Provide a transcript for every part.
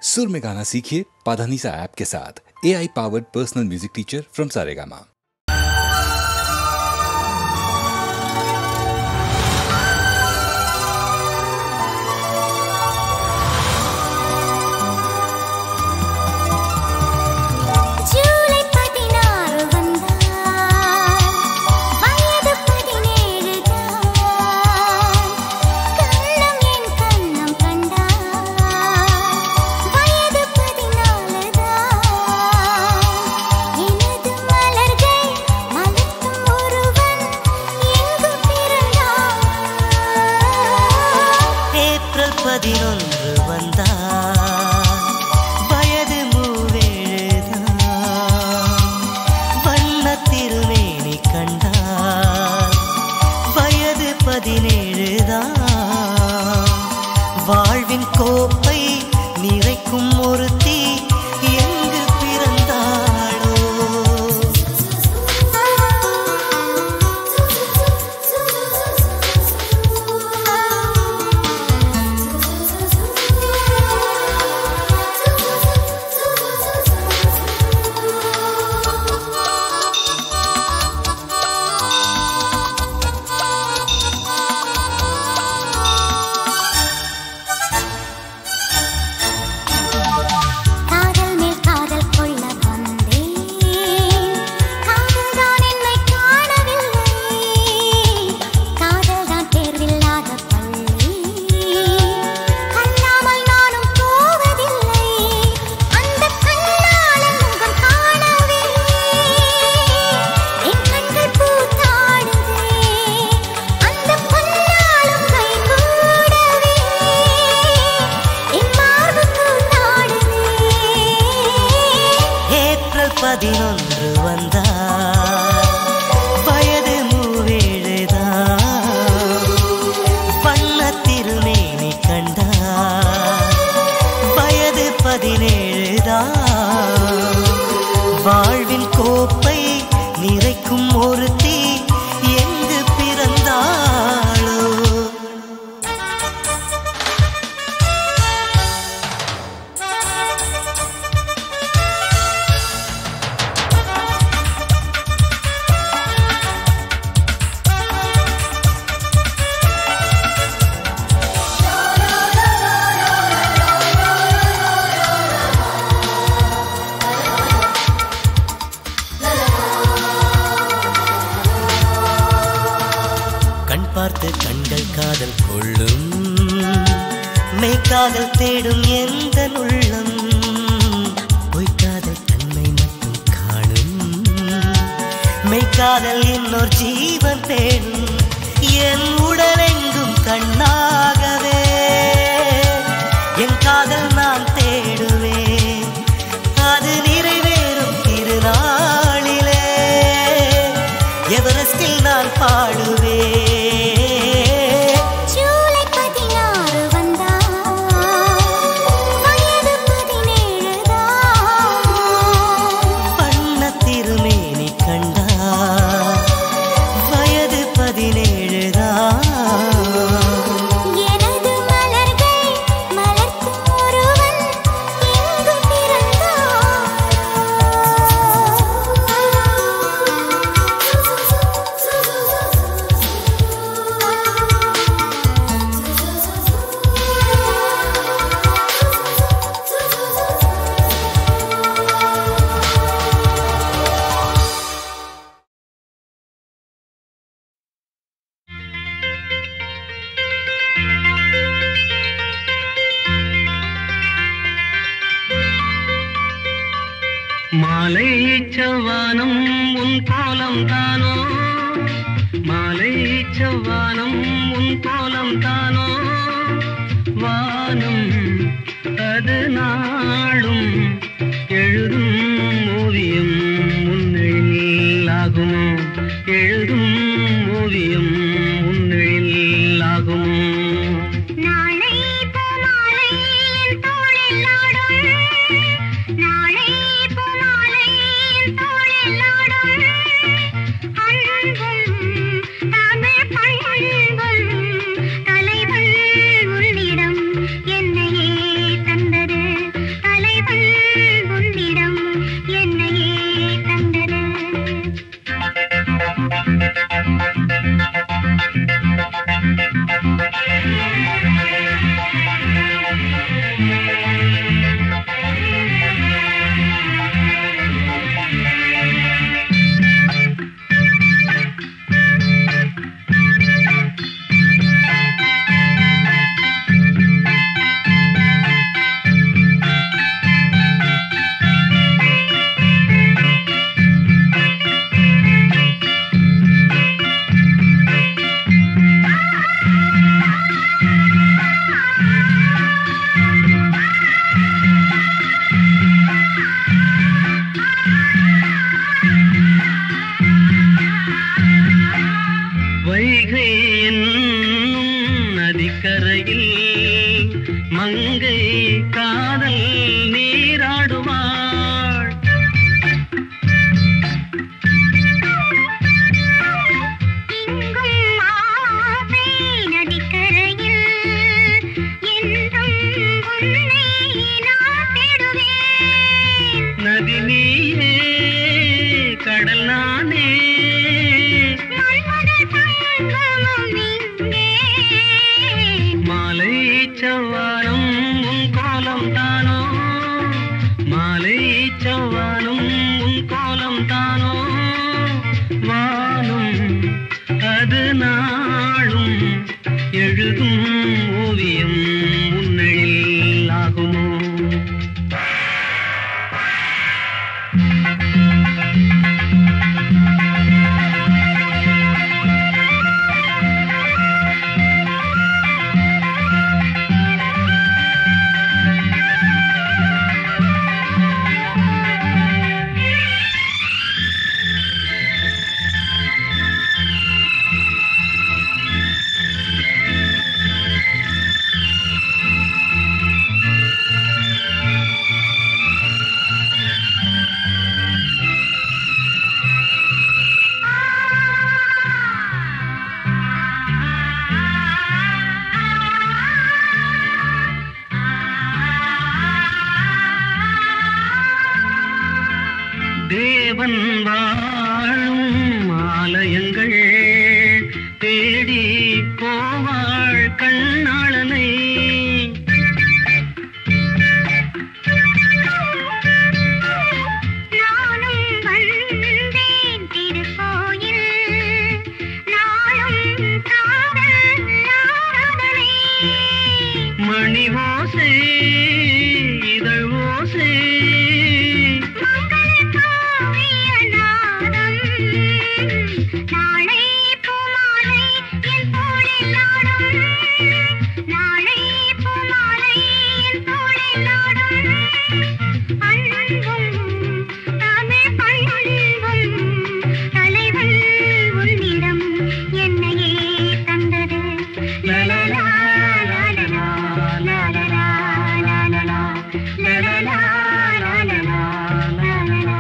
सुर में गाना सीखिए पाधानीसा ऐप के साथ। AI powered personal music teacher from Saregama. வாழ்வின் கோப்பை நிறைக்கும் ஒருத்தி எங்கு பிறந்தாளோ பதினொன்று வந்தார் வயது மூவேழுதான் வண்ண திருமேனி கண்டார் வயது 17தான் வாழ்வின் கோப்பை நிறைக்கும் ஒருத்தி எங்கு பிறந்தாளோ பார்த்து கண்கள் காதல் கொள்ளும் மெய்காதல் தேடும் எந்த உள்ளம் பொய்காதல் தன்னை மட்டும் காணும் மெய்காதல் இன்னொரு ஜீவன் தேடும் என் உடலெங்கும் கண்ணாகவே என் காதல் நான் தேடுவேன் அது நிறைவேறும் திருநாளிலே எவரெஸ்டில் நான் பாடுவேன் மாலை செவ்வானம் உன் கோலம் தானோ மாலை செவ்வானம் உன் கோலம் தானோ வானம் அது நாளும் எழுதும் ஓவியம் முன்னில் ஆகுமோ எழுதும் ஓவியம் முன்னில் ஆகுமோ தேவன் வாழும் ஆலயங்கள் தேடி போவாள் கண்ணாளனை. மணி ஓசை இதழ் ஓசை நாளை பூமாலை என் தோளில் நாடும், நாளை பூமாலை என் தோளில் நாடும். அன்பும் தமிழ் பண்பும் தலைவன் உன்னிடம் என்னையே தந்தது. லலலா லலலா லலலா லலலா லலலா லலலா லலலா.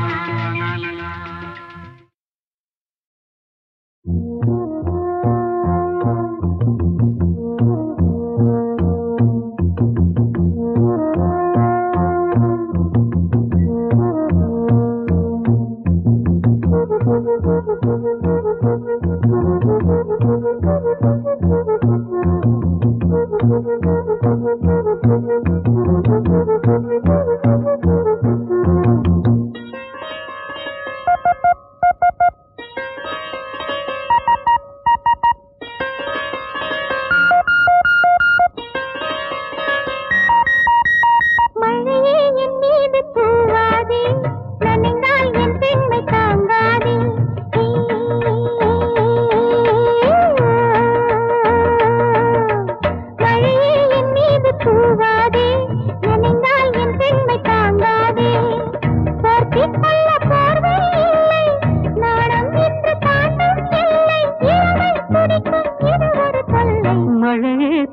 மழையே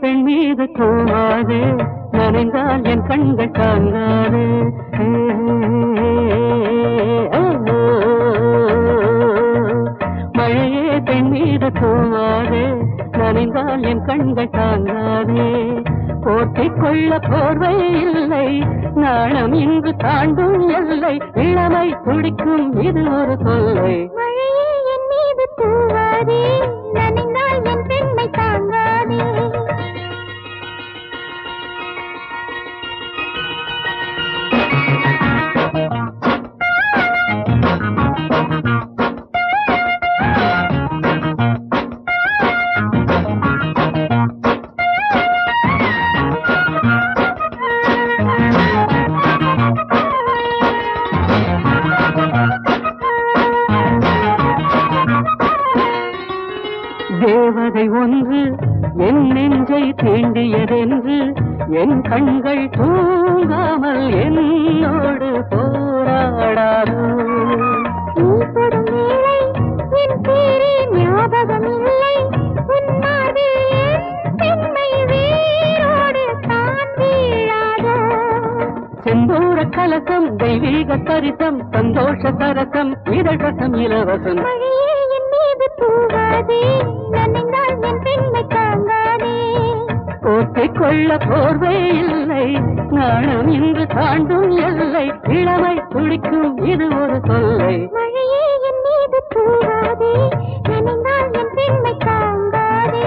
பெண் மீது தூவாதே, நனைந்தால் என் கண்கள் தாங்காதே. மழையே பெண் மீது தூவாதே, நனைந்தால் என் கண்கள் தாங்காதே. போற்றிக் கொள்ள போர்வை இல்லை, நாணம் இங்கு தாண்டும் எல்லை. இளமை துடிக்கும் இது ஒரு தொல்லை. மழையே என் மீது தூவாதே, நனைந்தால் என் பெண்மை தாங்காதே. தேவதை ஒன்று என் நெஞ்சை தீண்டியதென்று என் கண்கள் தூங்காமல் என்னோடு போராடாதோ. நீ தொடும் வேளை என் பேரே ஞாபகம் இல்லை, உன் மார்பில் என் பெண்மை வேரோடு தான் வீழாதோ. செந்தூர கலசம் தெய்வீக சரிசம் சந்தோஷ சரசம் இதழசம் இலவசம். மழையே என் மீது தூவாதே, நனைந்தால் என் பெண்மை தாங்காதே. போற்றிக் கொள்ள போர்வை இல்லை, நாணம் இன்று தாண்டும் எல்லை. இளமை துடிக்கும் இது ஒரு தொல்லை. மழையே என் மீது தூவாதே, நனைந்தால் என் பெண்மை தாங்காதே.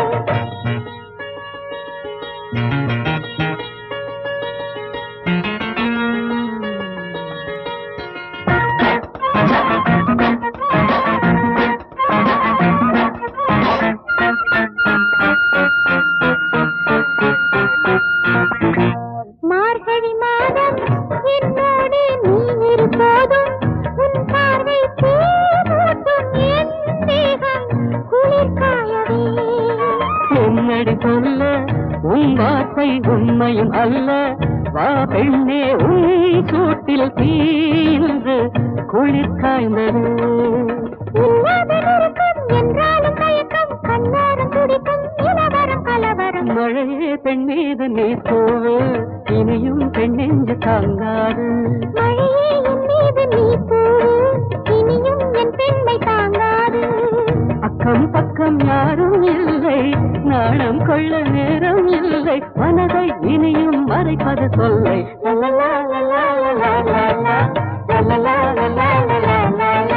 மார்கழி மாதம் என்னோடு நீ இருப்போதும், உன் பார்வை பூமூட்டும் என் தேகம் குளிர்காயவே. என்னடி சொல்ல உன் வார்த்தை உண்மையும் அல்ல. வா பெண்ணே உன் சூட்டில் தீன்று குளிர் காய்ந்தது. இல்லாத நெருக்கம் என்றாலும் தயக்கம், கண்ணாரம் துடிக்கும் இளவரம் கலவரம். மழையே பெண் மீது நீ தூவு, இனியும் பெண் நெஞ்சு தாங்காது. மழையே என் மீது நீ தூவு, இனியும் என் பெண்மை தாங்காது. அக்கம் பக்கம் யாரும் இல்லை, நாணம் கொள்ள நேரம் இல்லை. மனதை இனியும் மறைப்பது சொல்லை. லலலா லலலா லலலா லலலா லலலா லலலா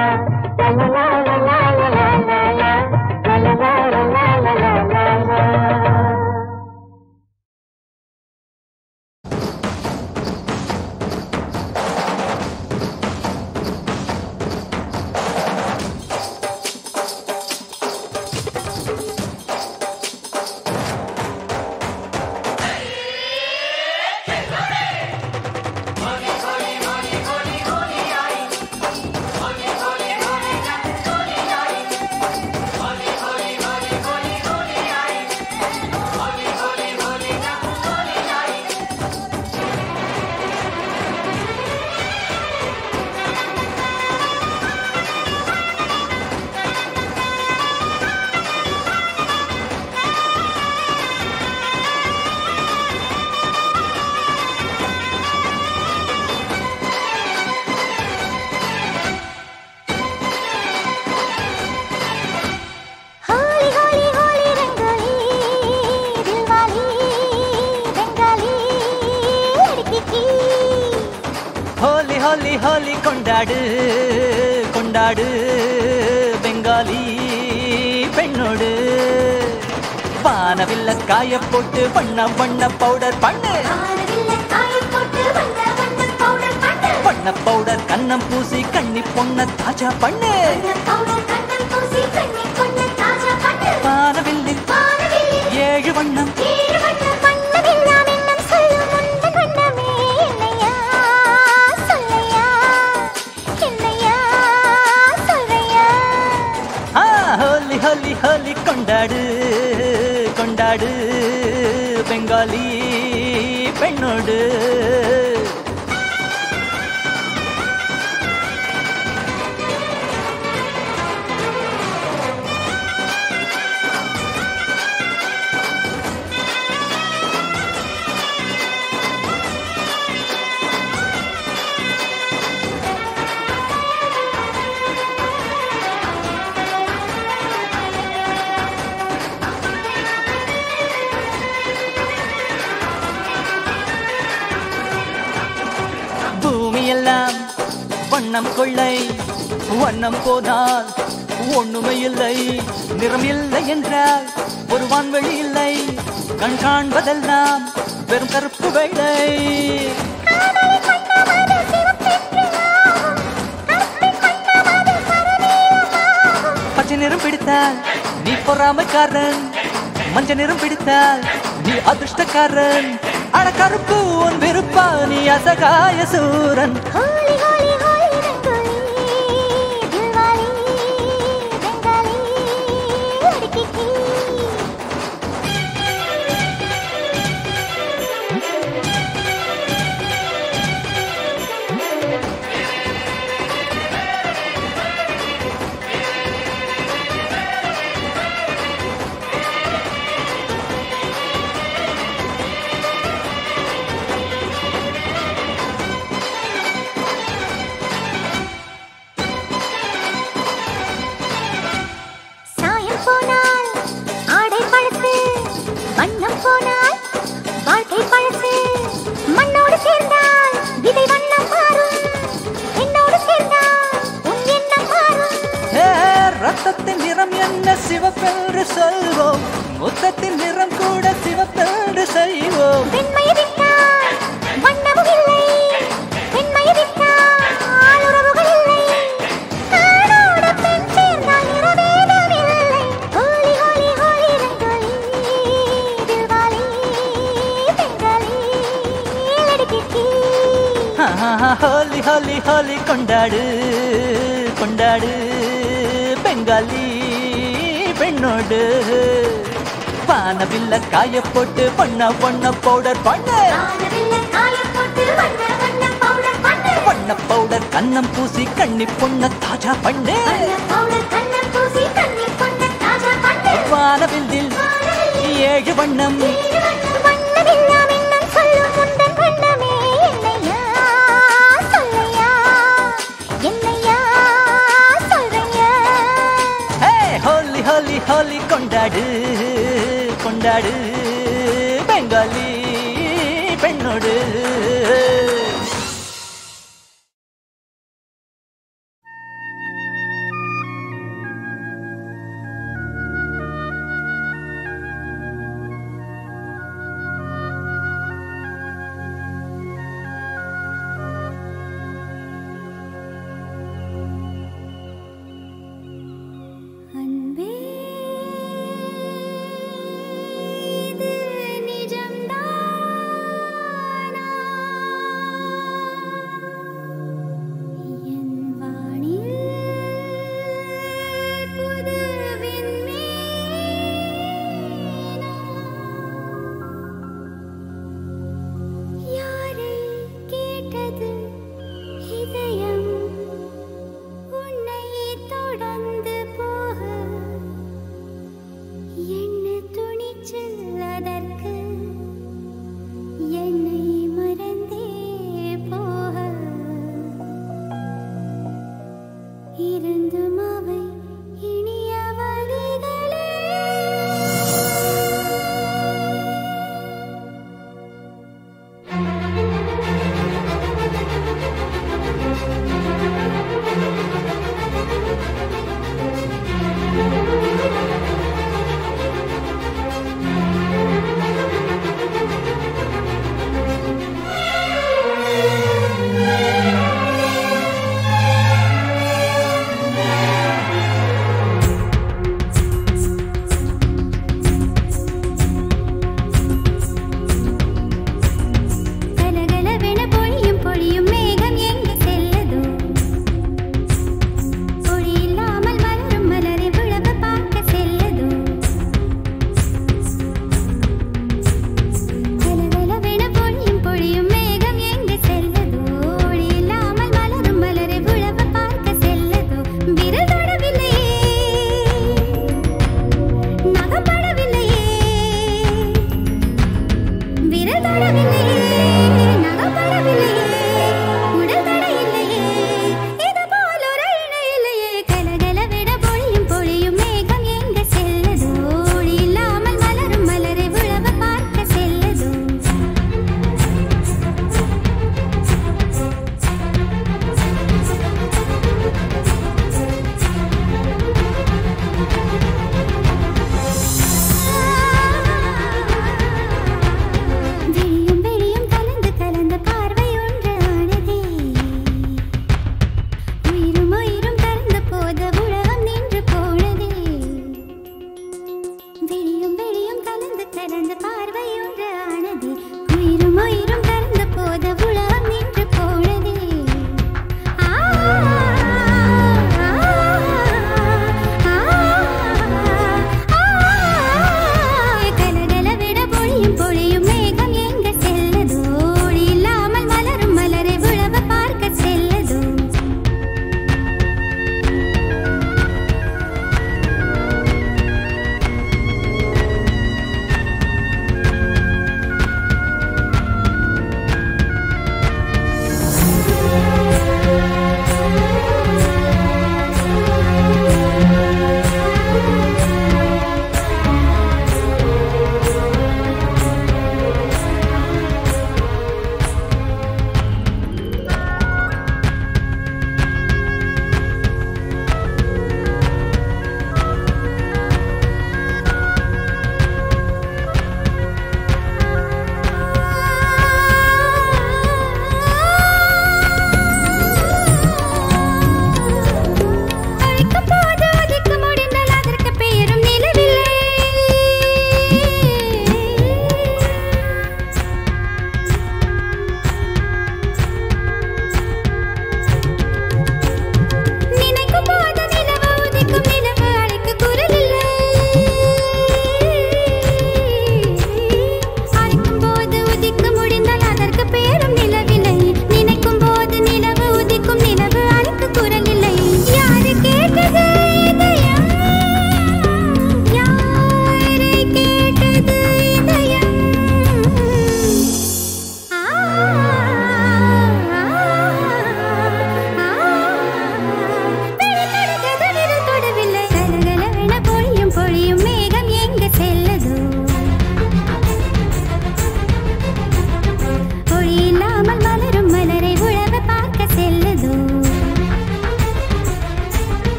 ஹோலி ஹோலி ஹோலி கொண்டாடு கொண்டாடு பெங்காலி பெண்ணோடு வானவில்ல காய போட்டு வண்ண வண்ண பவுடர் பண்ணு வண்ண பவுடர் கண்ணம் பூசி கண்ணி பொண்ண தாஜா பண்ணு வானவில்லில் 7 வண்ணம் ஹோலி ஹோலி கொண்டாடு கொண்டாடு பெங்காலி பெண்ணோடு எல்லாம் வண்ணம் கொள்ளை வண்ணம் போனால் ஒண்ணுமே இல்லை நிறம் இல்லை என்றால் ஒரு வான்வெளி இல்லை கண் காண்பதெல்லாம் வெறும் கருப்பு வெள்ளை பச்சை நிறம் பிடித்தால் நீ பொறாமைக்காரன் மஞ்சள் நிறம் பிடித்தால் நீ அதிர்ஷ்டக்காரன் அட கருப்பு உன் விருப்பா நீ அசகாய சூரன் ரத்தத்தின் நிறம் என்ன சிவப்பென்று சொல்வோம் முத்தத்தின் நிறம் கூட சிவப்பென்று செய்வோம் ஹோலி ஹோலி ஹோலி கொண்டாடு கொண்டாடு பெங்காலி பெண்ணோடு வானவில்ல காய போட்டு வண்ண வண்ண பவுடர் பண்ணு வண்ண பவுடர் கண்ணம் பூசி கண்ணி பொண்ண தாஜா பண்ணு வானவில்லில் 7 வண்ணம் ஹோலி ஹோலி கொண்டாடு கொண்டாடு பெங்காலி பெண்ணோடு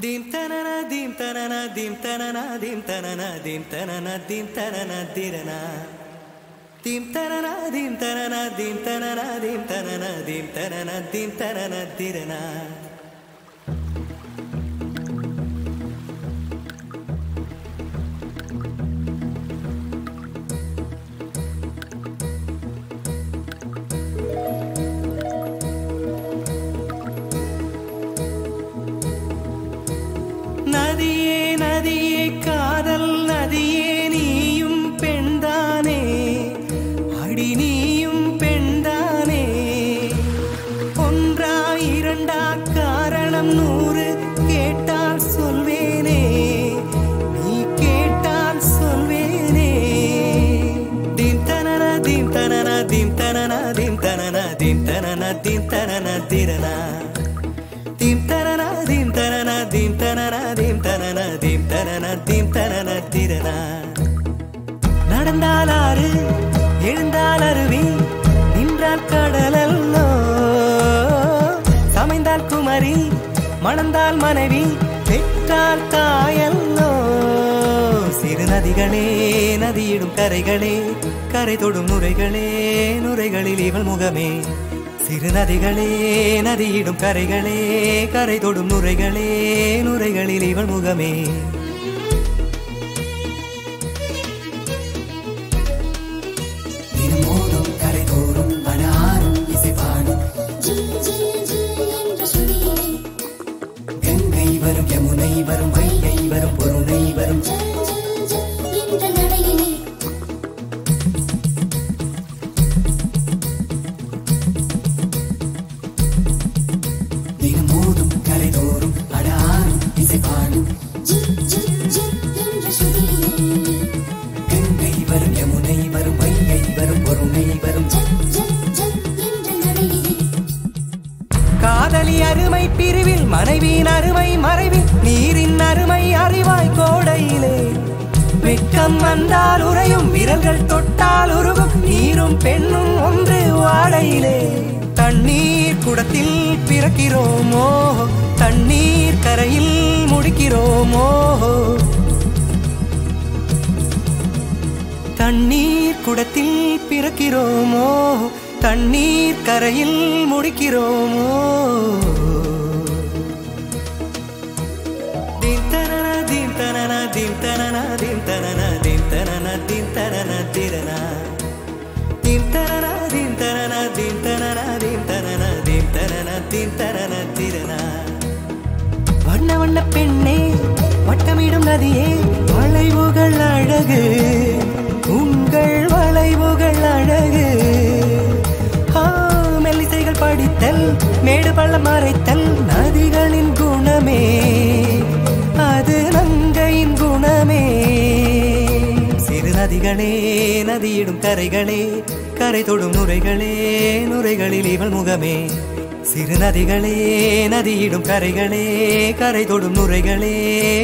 Dim tanana dim tanana dim tanana dim tanana dim tanana dim tanana dirana dim tanana dim tanana dim tanana dim tanana dim tanana dim tanana dirana நதியே நதியே காதல் நதியே நீயும் பெண்தானே அடி நீயும் பெண்தானே ஒன்றா இரண்டா காரணம் 100 கேட்டால் சொல்வேனே நீ கேட்டால் சொல்வேனே தீம் தனன தீம் தனன தீம் தனன தீம் தனன தீம் தனன தீம் தனன திரனா தீம் தனன தீம் தனன தீம் தனன தீம் தனன தீம் தனன தீம் தனன திரனா நடந்தால் ஆறு எழுந்தால் அருவி நின்றால் கடலல்லோ சமைந்தால் குமரி மணந்தால் மனைவி பெற்றால் தாயல்லோ சிறு நதிகளே நதியிடும் கரைகளே கரை தொடும் நுரைகளே நுரைகளில் இவள் முகமே சிறு நதிகளே நதியிடும் கரைகளே கரை தொடும் நுரைகளே நுரைகளில் இவள் முகமே தினமோதும் கரை தோறும் வனாரும் இசை பாடும் வரும் யமுனை வரும் வைகை வரும் பொருணை வரும் தினமோதும் கரைதோறும் அடாரும் இசை பாடும் கங்கை வரும் யமுனை வரும் வைகை வரும் பொருணை வரும் காதலி அருமை பிரிவில் மனைவியின் அருமை மறைவில் நீரின் அருமை அறிவாய் கோடையிலே வெட்கம் வந்தால் உறையும் விரல்கள் தொட்டால் உருகும் நீரும் பெண்ணும் ஒன்று வாடையிலே தண்ணீர் குடத்தில் பிறக்கிறோமோ தண்ணீர் கரையில் முடிக்கிறோமோ தண்ணீர் குடத்தில் பிறக்கிறோமோ தண்ணீர் கரையில் முடிக்கிறோமோ தீம் தனன தீம் தனன தீம் தனன தீம் தனன தீம் தனன தீம் தனன திரனா தீம் தனன தீம் தனன தீம் தனன தீம் தனன தீம் தனன தீம் தனன திரனா வண்ண வண்ண பெண்ணே வட்டமிடும் நதியே வளைவுகள் அழகு உங்கள் வளைவுகள் அழகு மெல்லிசைகள் படித்தல் மேடு பள்ளம் மறைத்தல் நதிகளின் குணமே அது நங்கையின் குணமே சிறு நதிகளே நதியிடும் கரைகளே கரை தொடும் நுரைகளே நுரைகளில் இவள் முகமே சிறு நதிகளே நதியிடும் கரைகளே கரை தொடும் நுரைகளே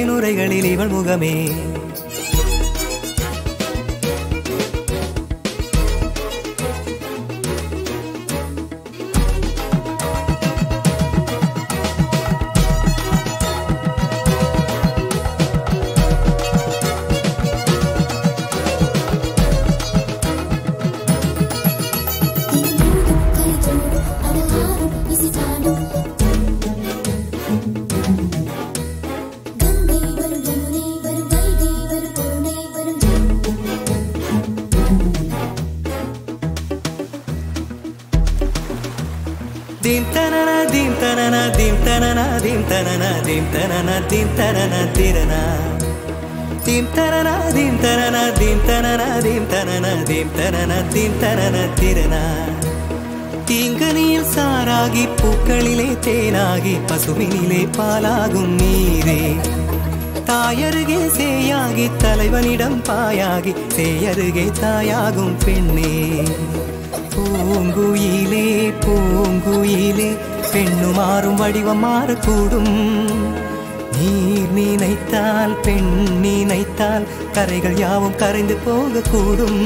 நுரைகளில் இவள் முகமே Dim tanana dim tanana dim tanana dim tanana dim tanana dim tanana tirana dim tanana dim tanana dim tanana dim tanana dim tanana dim tanana tirana தீங்கனியில் சாராகி பூக்களிலே தேனாகி பசுவினிலே பாலாகும் நீரே தாயருகே சேயாகி தலைவனிடம் பாயாகி சேயருகே தாயாகும் பெண்ணே பூங்குயிலே பூங்குயிலே பெண்ணு மாறும் வடிவம் மாறக்கூடும் நீர் நினைத்தால் பெண் நினைத்தால் கரைகள் யாவும் கரைந்து போகக்கூடும்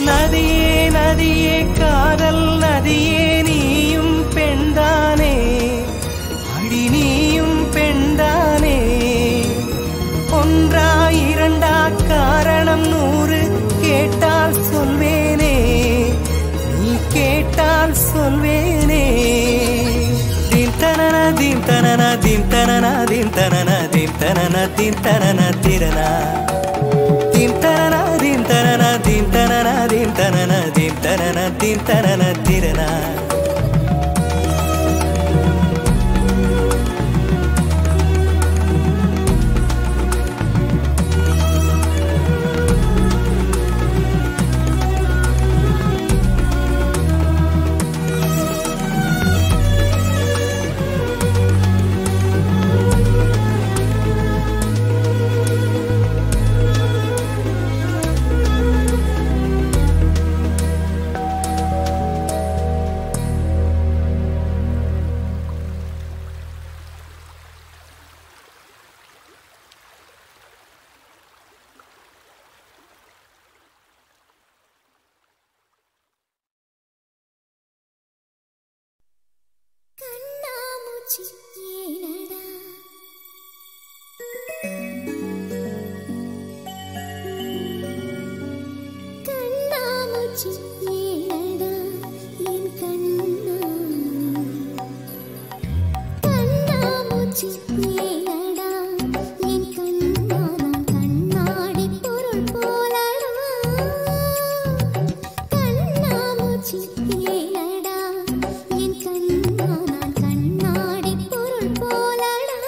நதியே நதியே காதல் நதியே நீயும் பெண்தானே அடி நீயும் பெண்தானே ஒன்றா இரண்டா காரணம் 100 கேட்டால் சொல்வேனே கேட்டால் சொல்வேனே தீம் தனன தீம் தனன தீம் தனன தீம் தனன தீம் தனன தீம் தனன திரனா தீம் தனன தீம் தனன தீம் தனன தீம் தனன தீம் தனன தீம் தனன திரனா கண்ணாடி பொருள் போலடா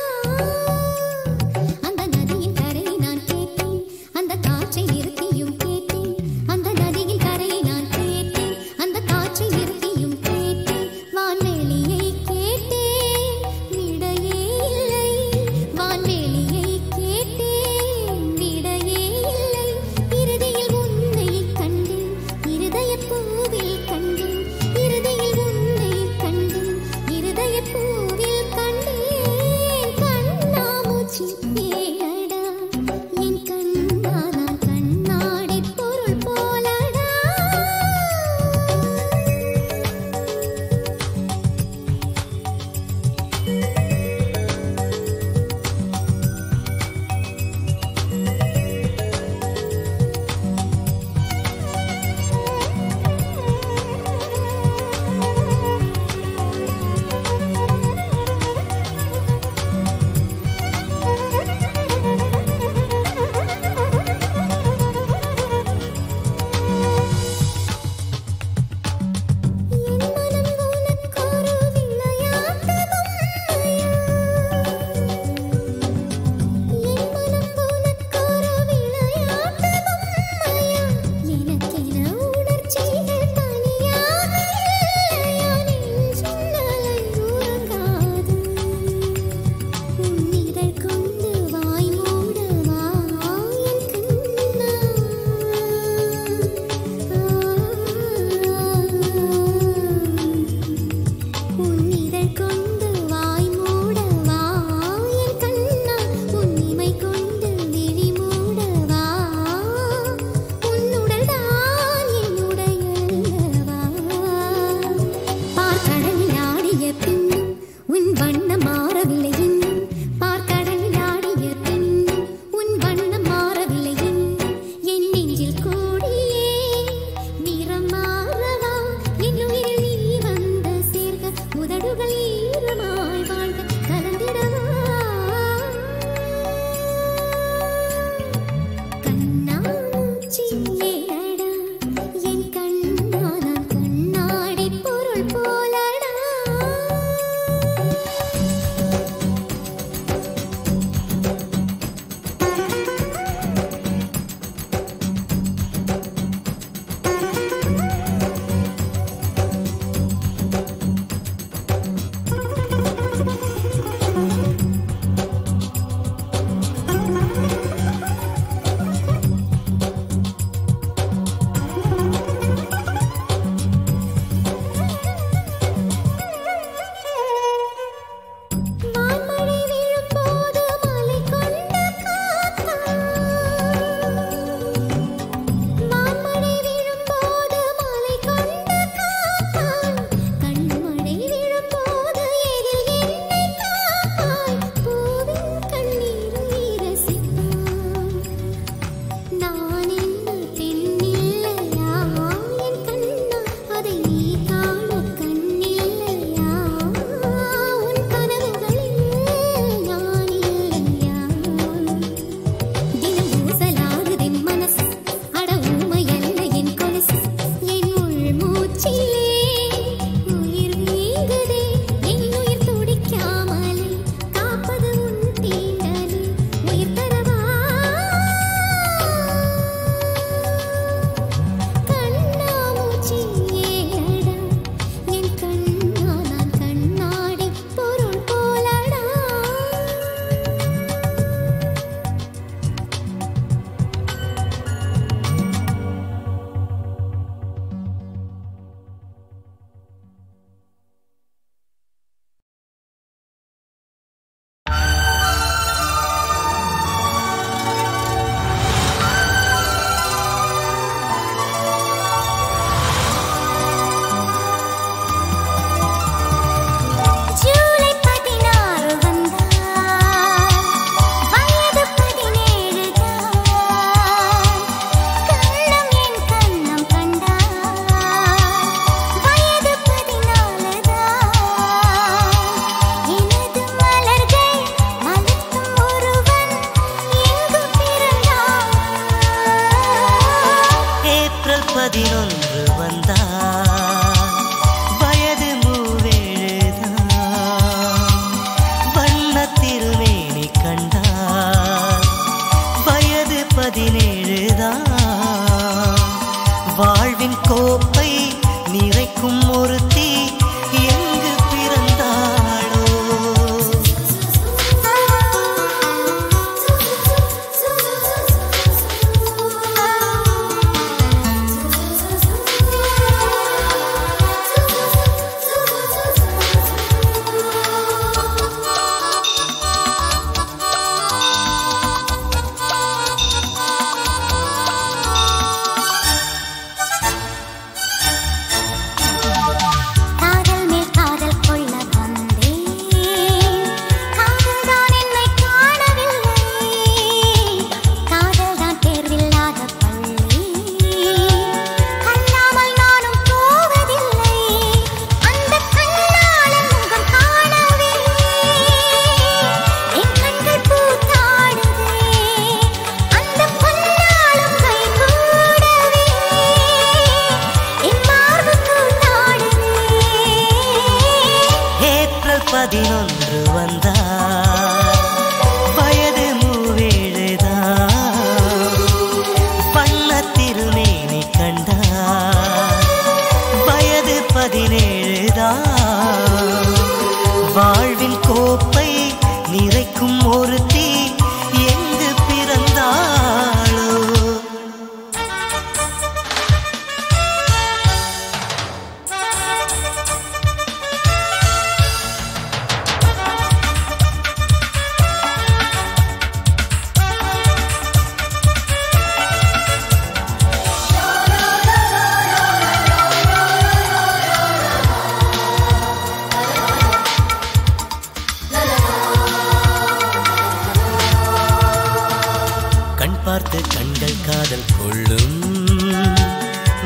பார்த்து கண்கள் காதல் கொள்ளும்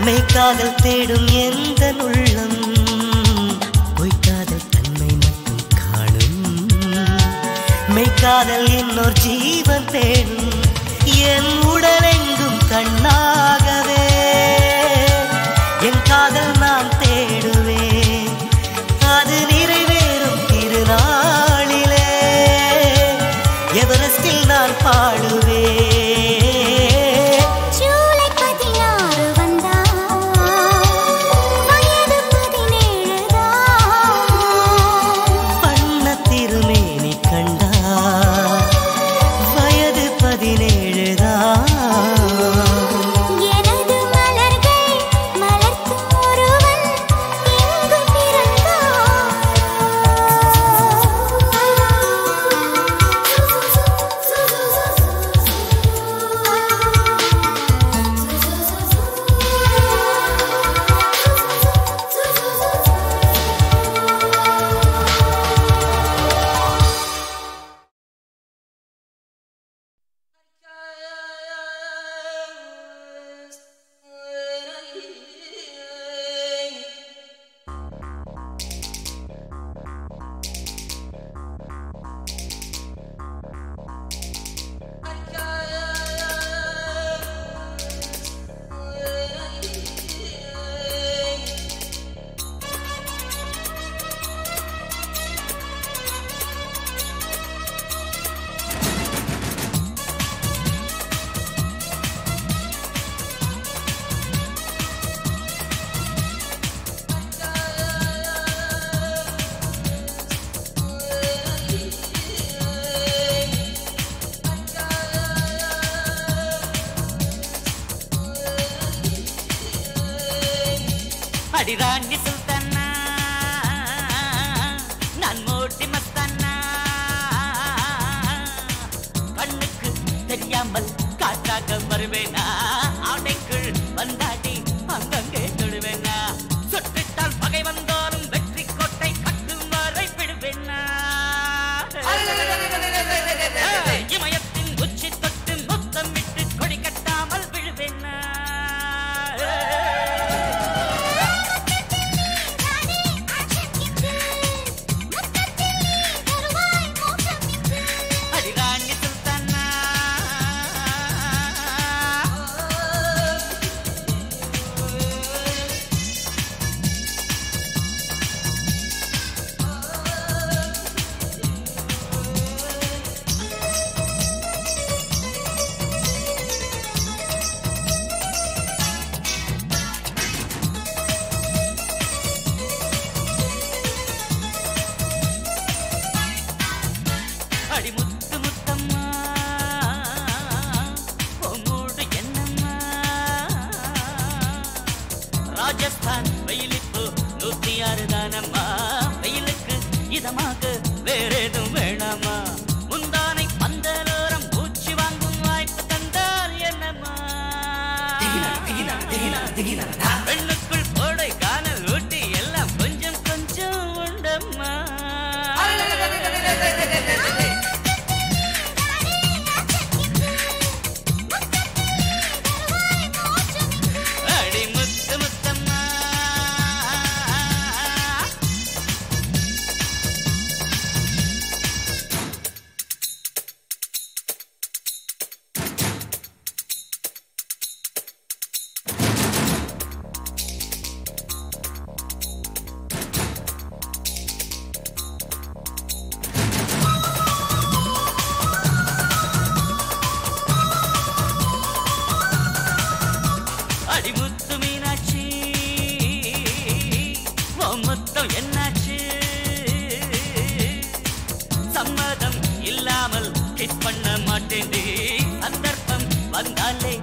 மெய்காதல் தேடும் எந்த உள்ளம் பொய்காதல் தன்மை மட்டும் காணும் மெய்காதல் இன்னொரு ஜீவன் தேடும் என் உடலெங்கும் கண்ணாகவே என் காதல் நான் தேடுவேன் அது நிறைவேறும் திருநாளிலே எவரெஸ்டில் நான் பாடுவேன் ராணி சுல்தானா நான் மோட்டி மஸ்தானா கண்ணுக்கு தெரியாமல் காற்றாக வருவேனா ஆடைக்குள் வந்தாடி அங்கங்கே தொடுவேனா சுற்றிட்டால் பகை வந்தாலும் வெற்றி கோட்டை கட்டும் வரை விடுவேனா இமயத்தின் உச்சி தொட்டு முத்தம் விட்டு கொடி கட்டாமல் விழுவேனா ராஜஸ்தான் வெயிலுக்கு 106 தானம்மா வெயிலுக்கு இதமாக வேறேதும் வேணாமா முந்தானை பந்தலோரம் பூச்சி வாங்கும் வாய்ப்பு தந்தால் என்னம்மா பெண்ணுக்குள் கோடை காணல் ஊட்டி எல்லாம் கொஞ்சம் கொஞ்சம் உண்டம்மா அடிமுத்து மீனாட்சி மொத்தம் என்னாச்சு சம்மதம் இல்லாமல் கிஸ் பண்ண மாட்டேன் சந்தர்ப்பம் வந்தாலே